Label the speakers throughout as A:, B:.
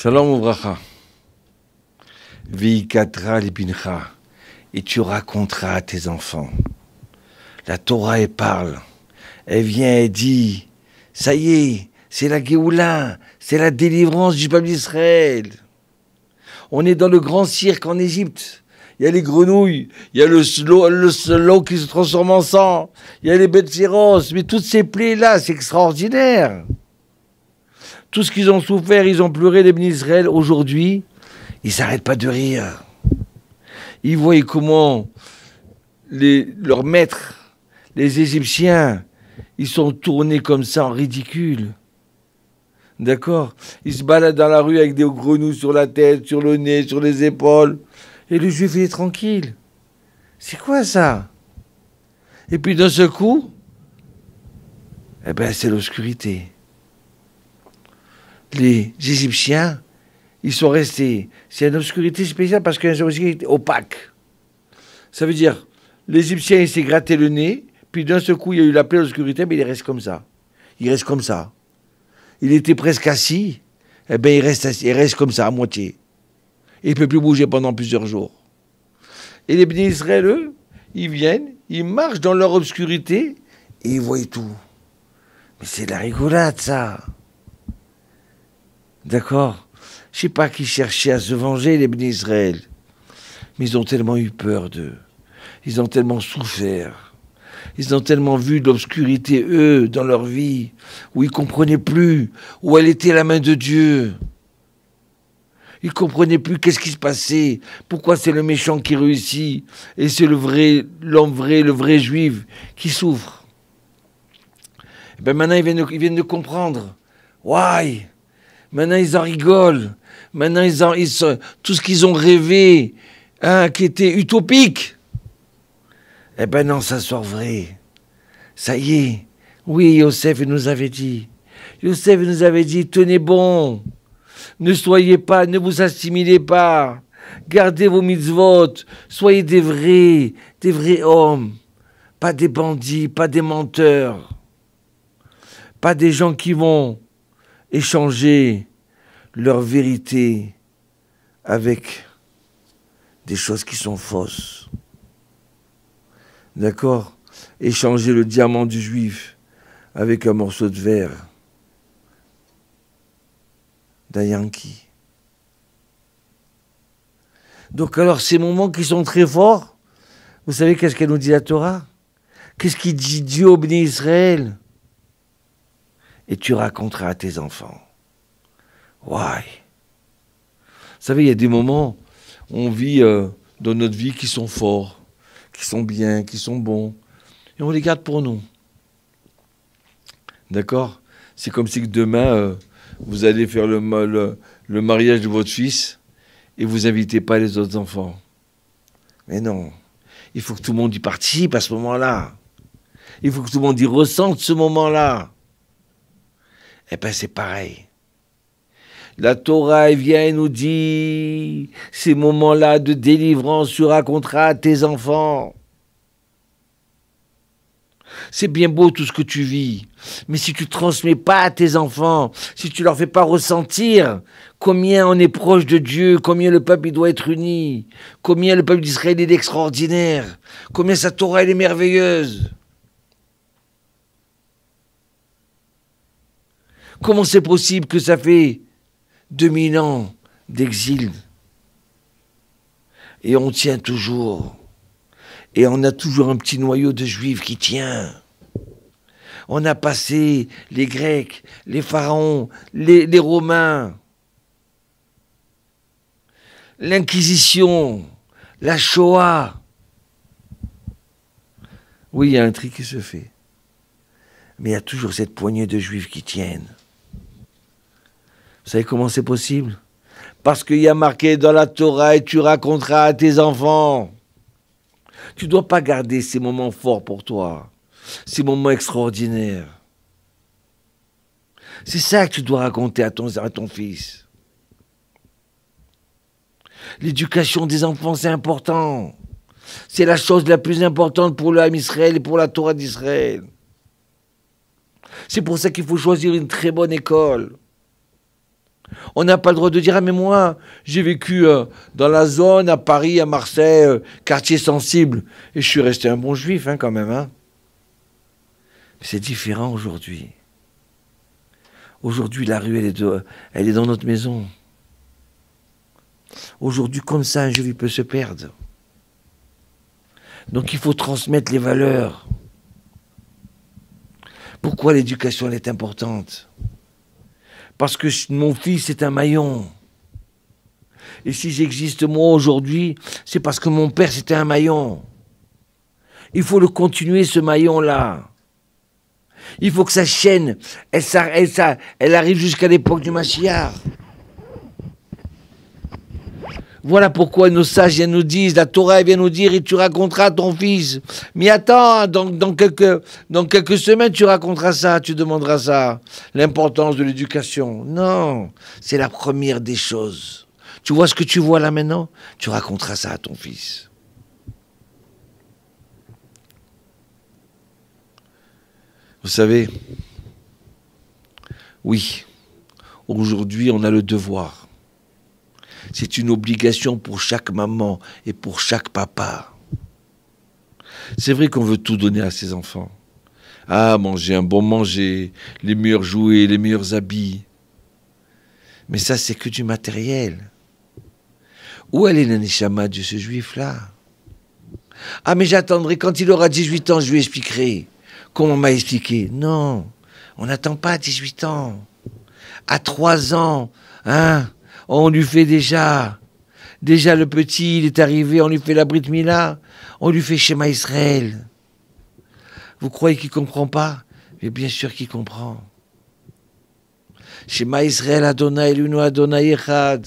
A: Shalom Ouvracha. Veikatra libincha. Et tu raconteras à tes enfants. La Torah, elle parle. Elle vient et dit, ça y est, c'est la Géoula, c'est la délivrance du peuple d'Israël. On est dans le grand cirque en Égypte. Il y a les grenouilles, il y a le slow qui se transforme en sang, il y a les bêtes féroces, mais toutes ces plaies-là, c'est extraordinaire. Tout ce qu'ils ont souffert, ils ont pleuré, les bénis d'Israël. Aujourd'hui, ils s'arrêtent pas de rire. Ils voient comment leurs maîtres, les Égyptiens, ils sont tournés comme ça en ridicule. D'accord? Ils se baladent dans la rue avec des grenouilles sur la tête, sur le nez, sur les épaules. Et le juif, il est tranquille. C'est quoi ça? Et puis d'un seul coup, eh ben, c'est l'obscurité. Les Égyptiens, ils sont restés. C'est une obscurité spéciale parce qu'une obscurité opaque. Ça veut dire, l'Égyptien, il s'est gratté le nez, puis d'un seul coup, il y a eu la pleine obscurité, mais il reste comme ça. Il reste comme ça. Il était presque assis, eh bien, il reste comme ça, à moitié. Et il ne peut plus bouger pendant plusieurs jours. Et les bénis d'Israël, eux, ils viennent, ils marchent dans leur obscurité, et ils voient tout. Mais c'est de la rigolade, ça. D'accord? Je ne sais pas qui cherchait à se venger, les bénis d'Israël. Mais ils ont tellement eu peur d'eux. Ils ont tellement souffert. Ils ont tellement vu de l'obscurité, eux, dans leur vie, où ils ne comprenaient plus où elle était la main de Dieu. Ils ne comprenaient plus qu'est-ce qui se passait, pourquoi c'est le méchant qui réussit, et c'est l'homme vrai, le vrai juif qui souffre. Et ben maintenant, ils viennent de comprendre. Why? Maintenant, ils en rigolent. Maintenant, tout ce qu'ils ont rêvé, hein, qui était utopique, eh ben non, ça sort vrai. Ça y est. Oui, Yosef nous avait dit. Yosef nous avait dit, tenez bon. Ne soyez pas, ne vous assimilez pas. Gardez vos mitzvot. Soyez des vrais hommes. Pas des bandits, pas des menteurs. Pas des gens qui vont échanger leur vérité avec des choses qui sont fausses. D'accord? Échanger le diamant du juif avec un morceau de verre d'un Yankee. Donc alors ces moments qui sont très forts, vous savez qu'est-ce qu'elle nous dit la Torah? Qu'est-ce qu'il dit Dieu au béni Israël? Et tu raconteras à tes enfants. Why? Vous savez, il y a des moments où on vit dans notre vie qui sont forts, qui sont bien, qui sont bons, et on les garde pour nous. D'accord? C'est comme si demain, vous allez faire le mariage de votre fils et vous n'invitez pas les autres enfants. Mais non, il faut que tout le monde y participe à ce moment-là. Il faut que tout le monde y ressente ce moment-là. Eh bien, c'est pareil. La Torah, elle vient et nous dit, ces moments-là de délivrance, tu raconteras à tes enfants. C'est bien beau tout ce que tu vis, mais si tu ne transmets pas à tes enfants, si tu ne leur fais pas ressentir combien on est proche de Dieu, combien le peuple il doit être uni, combien le peuple d'Israël est extraordinaire, combien sa Torah elle est merveilleuse. Comment c'est possible que ça fait 2000 ans d'exil et on tient toujours? Et on a toujours un petit noyau de juifs qui tient. On a passé les Grecs, les pharaons, les Romains, l'Inquisition, la Shoah. Oui, il y a un tri qui se fait. Mais il y a toujours cette poignée de juifs qui tiennent. Vous savez comment c'est possible? Parce qu'il y a marqué dans la Torah et tu raconteras à tes enfants. Tu ne dois pas garder ces moments forts pour toi, ces moments extraordinaires. C'est ça que tu dois raconter à ton fils. L'éducation des enfants, c'est important. C'est la chose la plus importante pour l'âme Israël et pour la Torah d'Israël. C'est pour ça qu'il faut choisir une très bonne école. On n'a pas le droit de dire, ah mais moi, j'ai vécu dans la zone, à Paris, à Marseille, quartier sensible, et je suis resté un bon juif hein, quand même. Hein. C'est différent aujourd'hui. Aujourd'hui, la rue, elle est dans notre maison. Aujourd'hui, comme ça, un juif peut se perdre. Donc il faut transmettre les valeurs. Pourquoi l'éducation elle est importante? Parce que mon fils est un maillon. Et si j'existe moi aujourd'hui, c'est parce que mon père c'était un maillon. Il faut le continuer ce maillon-là. Il faut que sa chaîne, elle arrive jusqu'à l'époque du Mashiach. Voilà pourquoi nos sages viennent nous disent, la Torah vient nous dire, et tu raconteras à ton fils. Mais attends, dans quelques semaines, tu raconteras ça, tu demanderas ça. L'importance de l'éducation. Non, c'est la première des choses. Tu vois ce que tu vois là maintenant? Tu raconteras ça à ton fils. Vous savez, oui, aujourd'hui on a le devoir. C'est une obligation pour chaque maman et pour chaque papa. C'est vrai qu'on veut tout donner à ses enfants. Ah, manger un bon manger, les meilleurs jouets, les meilleurs habits. Mais ça, c'est que du matériel. Où est la neshama de ce juif-là? Ah, mais j'attendrai quand il aura 18 ans, je lui expliquerai. Comme on m'a expliqué. Non, on n'attend pas à 18 ans. À 3 ans, hein, on lui fait déjà le petit, il est arrivé, on lui fait la Brit Mila, on lui fait Shema Israël. Vous croyez qu'il ne comprend pas? Mais bien sûr qu'il comprend. Shema Israël, Adonai Eloheinu, Adonai Echad.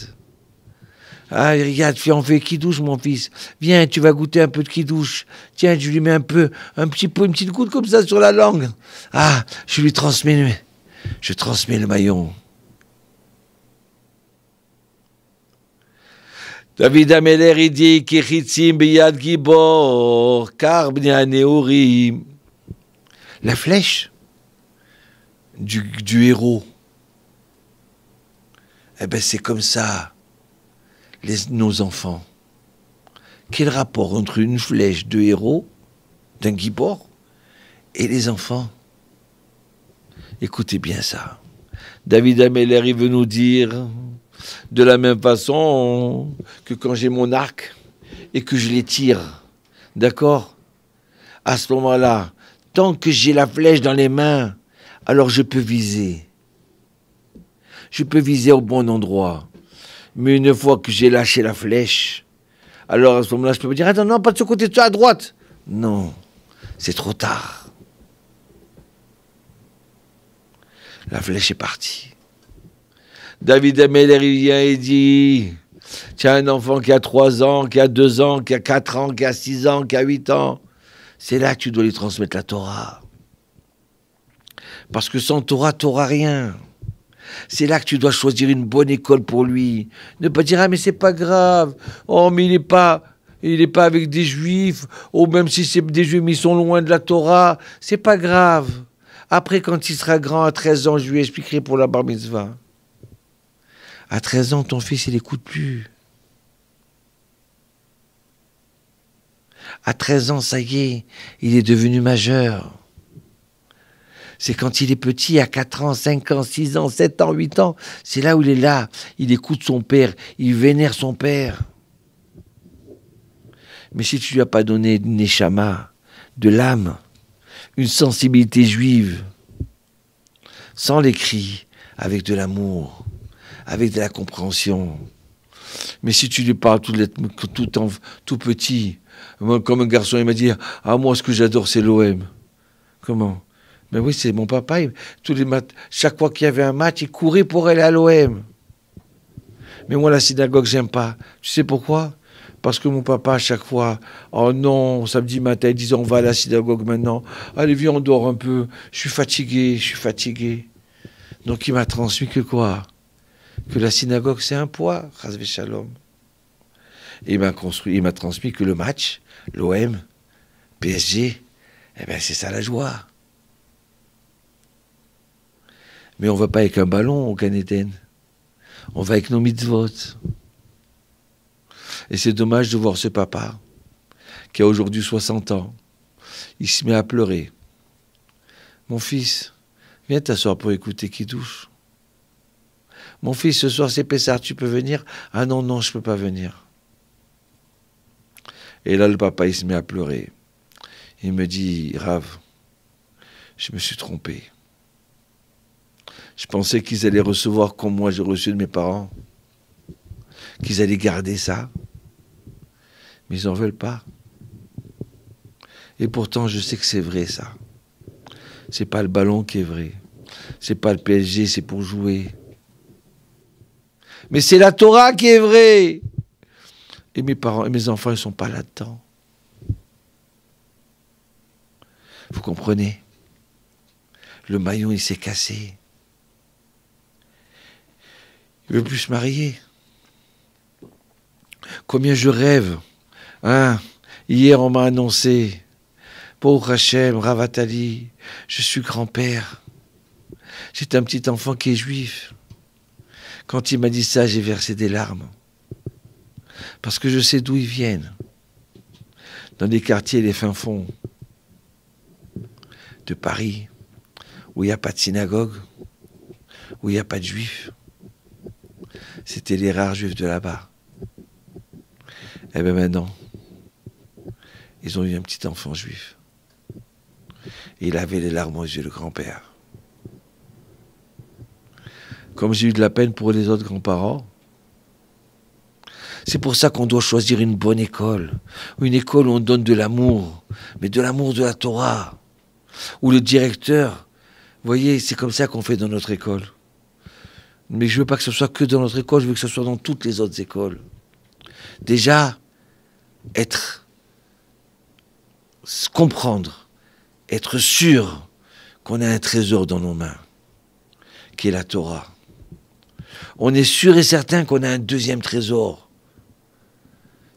A: Ah, regarde, on fait kidouche, mon fils. Viens, tu vas goûter un peu de kidouche. Tiens, je lui mets un petit peu, une petite goutte comme ça sur la langue. Ah, je transmets le maillon. David Ameler, il dit, Kichitzim biyad gibor, kar bnei haneurim. La flèche du héros. Eh ben, c'est comme ça. Nos enfants. Quel rapport entre une flèche de héros, d'un gibor, et les enfants? Écoutez bien ça. David Ameler, il veut nous dire, de la même façon que quand j'ai mon arc et que je les tire, d'accord? À ce moment-là, tant que j'ai la flèche dans les mains, alors je peux viser. Je peux viser au bon endroit. Mais une fois que j'ai lâché la flèche, alors à ce moment-là, je peux me dire, attends, non, pas de ce côté, toi à droite. Non, c'est trop tard. La flèche est partie. David Ameler, il vient et dit, tu as un enfant qui a 3 ans, qui a 2 ans, qui a 4 ans, qui a 6 ans, qui a 8 ans. C'est là que tu dois lui transmettre la Torah. Parce que sans Torah, tu n'auras rien. C'est là que tu dois choisir une bonne école pour lui. Ne pas dire, ah mais c'est pas grave. Oh mais il est pas avec des juifs. Ou même si c'est des juifs, mais ils sont loin de la Torah. C'est pas grave. Après, quand il sera grand, à 13 ans, je lui expliquerai pour la bar mitzvah. À 13 ans, ton fils, il n'écoute plus. À 13 ans, ça y est, il est devenu majeur. C'est quand il est petit, à 4 ans, 5 ans, 6 ans, 7 ans, 8 ans. C'est là où il est là. Il écoute son père. Il vénère son père. Mais si tu lui as pas donné une neshama, de l'âme, une sensibilité juive, sans les cris, avec de l'amour, avec de la compréhension. Mais si tu lui parles tout petit, comme un garçon, il m'a dit, ah moi ce que j'adore c'est l'OM. Comment? Mais oui, c'est mon papa. Chaque fois qu'il y avait un match, il courait pour aller à l'OM. Mais moi, la synagogue, j'aime pas. Tu sais pourquoi? Parce que mon papa, à chaque fois, oh non, samedi matin, il disait, on va à la synagogue maintenant. Allez, viens, on dort un peu. Je suis fatigué. Donc, il m'a transmis que quoi? Que la synagogue, c'est un poids, Chas v'Shalom. Et il m'a transmis que le match, l'OM, PSG, eh ben, c'est ça la joie. Mais on ne va pas avec un ballon au Gan Eden. On va avec nos mitzvot. Et c'est dommage de voir ce papa, qui a aujourd'hui 60 ans. Il se met à pleurer. Mon fils, viens t'asseoir pour écouter Kiddush. Mon fils, ce soir c'est Pessah, tu peux venir? Ah non, non, je peux pas venir. Et là, le papa, il se met à pleurer. Il me dit, Rav, je me suis trompé. Je pensais qu'ils allaient recevoir comme moi j'ai reçu de mes parents. Qu'ils allaient garder ça. Mais ils n'en veulent pas. Et pourtant, je sais que c'est vrai, ça. C'est pas le ballon qui est vrai. C'est pas le PSG, c'est pour jouer. Mais c'est la Torah qui est vraie. Et mes parents et mes enfants, ils ne sont pas là-dedans. Vous comprenez? Le maillon, il s'est cassé. Il ne veut plus se marier. Combien je rêve. Hein? Hier, on m'a annoncé, Baruch Hashem, Rav Atali, je suis grand-père. J'ai un petit enfant qui est juif. Quand il m'a dit ça, j'ai versé des larmes. Parce que je sais d'où ils viennent. Dans les quartiers, les fins fonds de Paris, où il n'y a pas de synagogue, où il n'y a pas de juifs. C'était les rares juifs de là-bas. Et bien maintenant, ils ont eu un petit enfant juif. Et il avait les larmes aux yeux, le grand-père. Comme j'ai eu de la peine pour les autres grands-parents, c'est pour ça qu'on doit choisir une bonne école. Une école où on donne de l'amour, mais de l'amour de la Torah. Où le directeur, vous voyez, c'est comme ça qu'on fait dans notre école. Mais je ne veux pas que ce soit que dans notre école, je veux que ce soit dans toutes les autres écoles. Déjà, comprendre, être sûr qu'on a un trésor dans nos mains, qui est la Torah. On est sûr et certain qu'on a un deuxième trésor.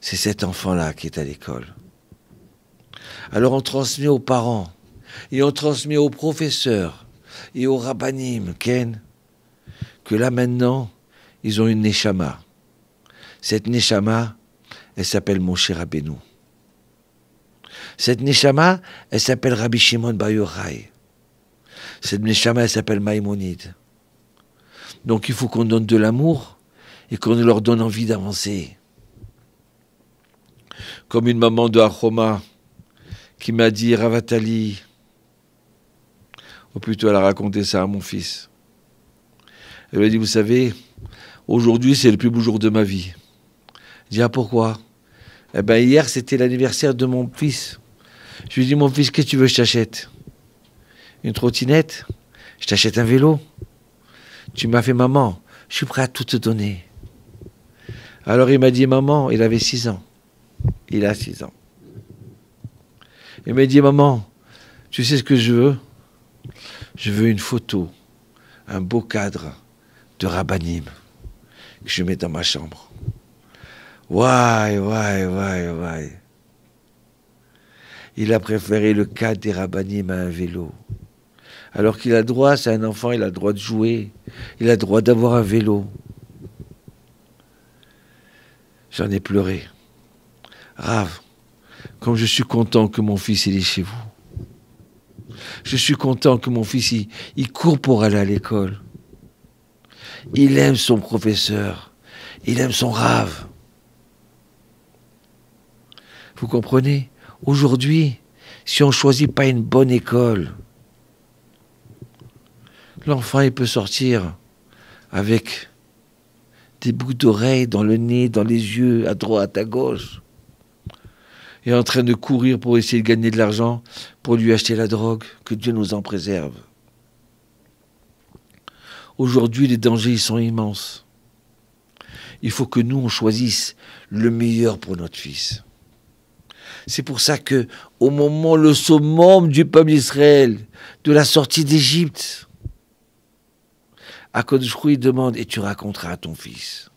A: C'est cet enfant-là qui est à l'école. Alors on transmet aux parents, et on transmet aux professeurs, et aux rabbanim, Ken, que là maintenant, ils ont une neshama. Cette neshama, elle s'appelle Moshe Rabbeinu. Cette neshama, elle s'appelle Rabbi Shimon Bar Yochai. Cette neshama, elle s'appelle Maïmonide. Donc il faut qu'on donne de l'amour et qu'on leur donne envie d'avancer. Comme une maman de Achoma qui m'a dit, Rav Atali, ou plutôt elle a raconté ça à mon fils. Elle lui a dit, vous savez, aujourd'hui c'est le plus beau jour de ma vie. Je dis, ah pourquoi? Eh bien hier c'était l'anniversaire de mon fils. Je lui ai dit, mon fils, qu'est-ce que tu veux que je t'achète? Une trottinette? Je t'achète un vélo? Tu m'as fait maman, je suis prêt à tout te donner. Alors il m'a dit, maman, il avait 6 ans. Il a 6 ans. Il m'a dit, maman, tu sais ce que je veux? Je veux une photo, un beau cadre de Rabbanim que je mets dans ma chambre. Ouais. Il a préféré le cadre des Rabbanim à un vélo. Alors qu'il a le droit, c'est un enfant, il a le droit de jouer. Il a le droit d'avoir un vélo. J'en ai pleuré. Rav, comme je suis content que mon fils il est chez vous. Je suis content que mon fils il court pour aller à l'école. Il aime son professeur. Il aime son Rav. Vous comprenez? Aujourd'hui, si on ne choisit pas une bonne école, l'enfant il peut sortir avec des boucles d'oreilles dans le nez, dans les yeux, à droite, à gauche, et en train de courir pour essayer de gagner de l'argent pour lui acheter la drogue, que Dieu nous en préserve. Aujourd'hui, les dangers ils sont immenses. Il faut que nous, on choisisse le meilleur pour notre fils. C'est pour ça que, au moment, le summum du peuple d'Israël, de la sortie d'Égypte, Akadosh Hu demande, et tu raconteras à ton fils.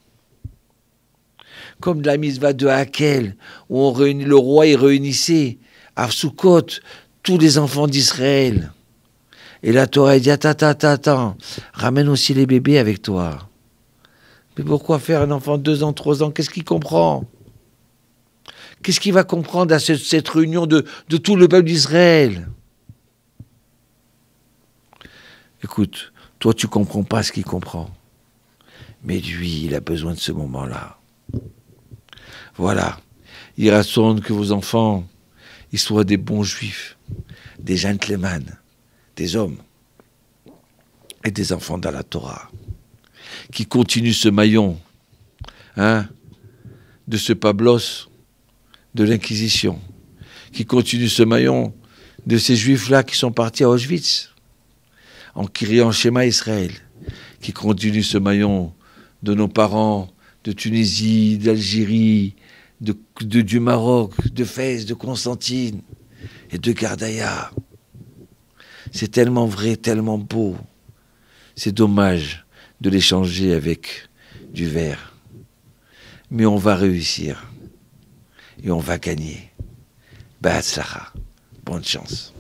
A: Comme la mitzvah de Hakel, où on réunit, le roi il réunissait à Sukkot tous les enfants d'Israël. Et la Torah dit, attends, ramène aussi les bébés avec toi. Mais pourquoi faire un enfant de 2 ans, 3 ans? Qu'est-ce qu'il comprend? Qu'est-ce qu'il va comprendre à cette réunion de tout le peuple d'Israël? Écoute, toi tu comprends pas ce qu'il comprend. Mais lui, il a besoin de ce moment-là. Voilà. Il rassure que vos enfants, ils soient des bons juifs, des gentlemen, des hommes et des enfants dans la Torah, qui continuent ce maillon, de ce pablos de l'Inquisition, qui continuent ce maillon de ces juifs-là qui sont partis à Auschwitz, en criant Shema Israël, qui continuent ce maillon de nos parents de Tunisie, d'Algérie, du Maroc, de Fès, de Constantine et de Gardaïa. C'est tellement vrai, tellement beau. C'est dommage de l'échanger avec du verre. Mais on va réussir. Et on va gagner. Ba'atzlacha. Bonne chance.